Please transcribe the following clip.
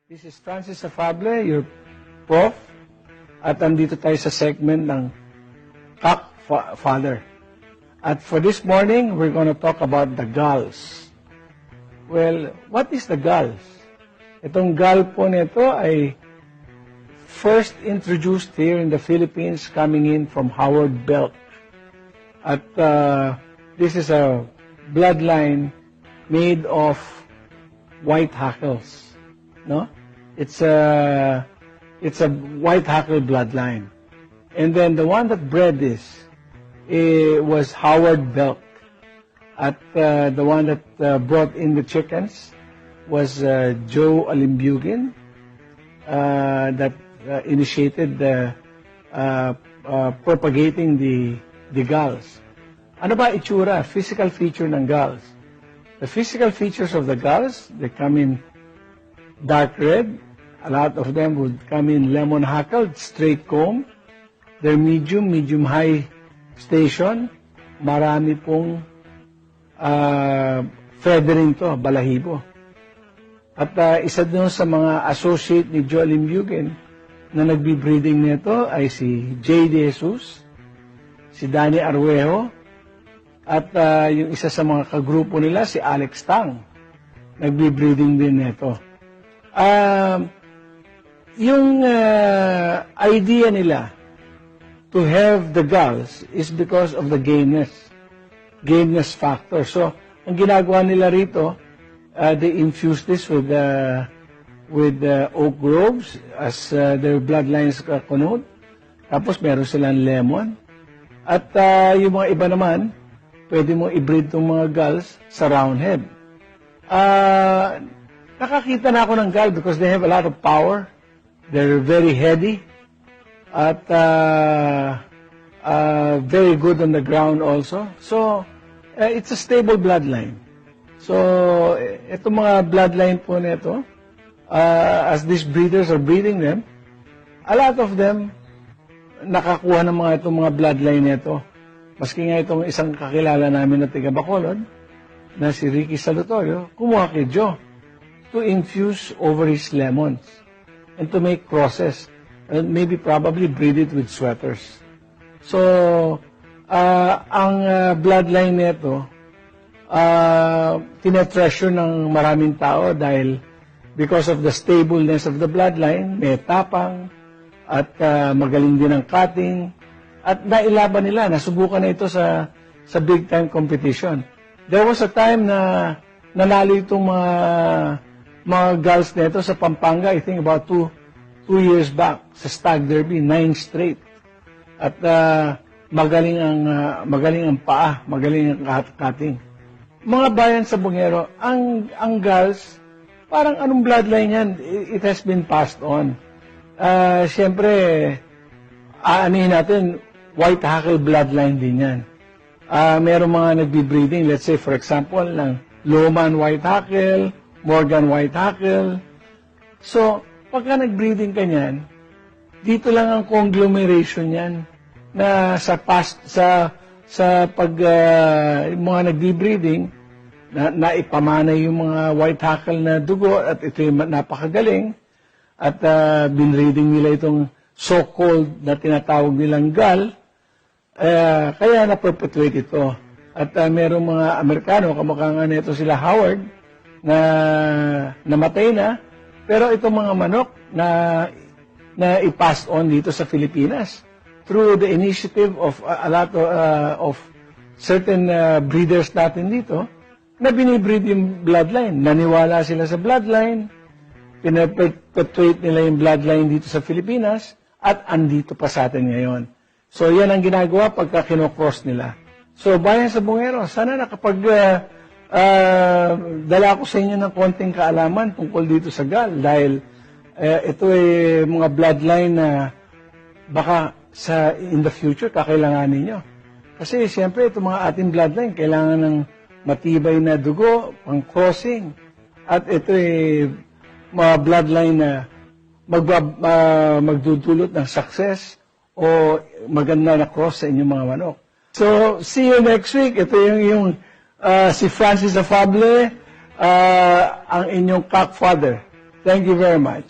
This is Francis Afable, your prof. At andito tayo sa segment ng Cock Father. At for this morning, we're going to talk about the galls. Well, what is the galls? Itong gall po nito ay first introduced here in the Philippines coming in from Howard Belt. At this is a bloodline made of white hackles. No? It's a white hackle bloodline. And then the one that bred this was Howard Belt. At the one that brought in the chickens was Joe Alimbugin that initiated propagating the galls. Ano ba itsura? Physical feature ng galls. The physical features of the galls, they come in dark red. A lot of them would come in lemon hackled, straight comb. They're medium high station. Marami pong feathering to, balahibo. At isa doon sa mga associate ni Joe Alimbugin na nagbi-breeding nito ay si J. De Jesus, si Danny Arwejo, at yung isa sa mga kagrupo nila, si Alex Tang. Nagbi-breeding din nito. Yung idea nila to have the galls is because of the gameness factor. So, ang ginagawa nila rito, they infuse this with oak groves as their bloodlines connote. Tapos meron silang lemon. At yung mga iba naman, pwede mo i-breed itong mga galls sa roundhead. Nakakita na ako ng gall because they have a lot of power. They're very heady. At very good on the ground also. So, it's a stable bloodline. So, itong mga bloodline po nito, as these breeders are breeding them, a lot of them nakakuha ng itong mga bloodline nito. Maski nga itong isang kakilala namin na taga Bacolod, na si Ricky Salutorio, kumuha kay Joe to infuse over his lemons and to make crosses and maybe probably breed it with sweaters. So, ang bloodline nito, tinetreasure ng maraming tao dahil because of the stableness of the bloodline, may tapang at magaling din ang cutting at nailaban nila, nasubukan na ito sa big time competition. There was a time na nanalo itong mga girls nito sa Pampanga, I think about 2 years back, sa Stag Derby, 9 straight. At magaling ang paa, magaling ang cutting. Mga bayan sa Bungero, ang girls, parang anong bloodline yan? It has been passed on. Siyempre, aanihin natin, white hackle bloodline din yan. Merong mga nagbi-breeding, let's say for example, ng Loman white hackle, Morgan white hackle. So, pagka nag-breeding ka niyan, dito lang ang conglomeration yan na sa mga nagbi-breeding na ipamana yung mga white hackle na dugo at ito yung napakagaling at binreading nila itong so-called na tinatawag nilang gall, kaya na-perpetuate ito. At merong mga Amerikano, kamukha nga nito sila Howard, na namatay na, pero itong mga manok na i-pass on dito sa Pilipinas through the initiative of a lot of certain breeders natin dito na binibreed yung bloodline. Naniwala sila sa bloodline, pinaperpetuate nila yung bloodline dito sa Pilipinas at andito pa sa atin ngayon. So yan ang ginagawa pagka kinocross nila. So bayan sa Bungero, sana nakapag dala ko sa inyo ng konting kaalaman tungkol dito sa gall dahil ito ay mga bloodline na baka in the future kakailanganin nyo. Kasi siyempre itong mga ating bloodline kailangan ng matibay na dugo, pang crossing. At ito ay mga bloodline na magdudulot ng success o maganda na cross sa inyong mga manok. So, see you next week. Ito yung si Francis Afable, ang inyong cock father. Thank you very much.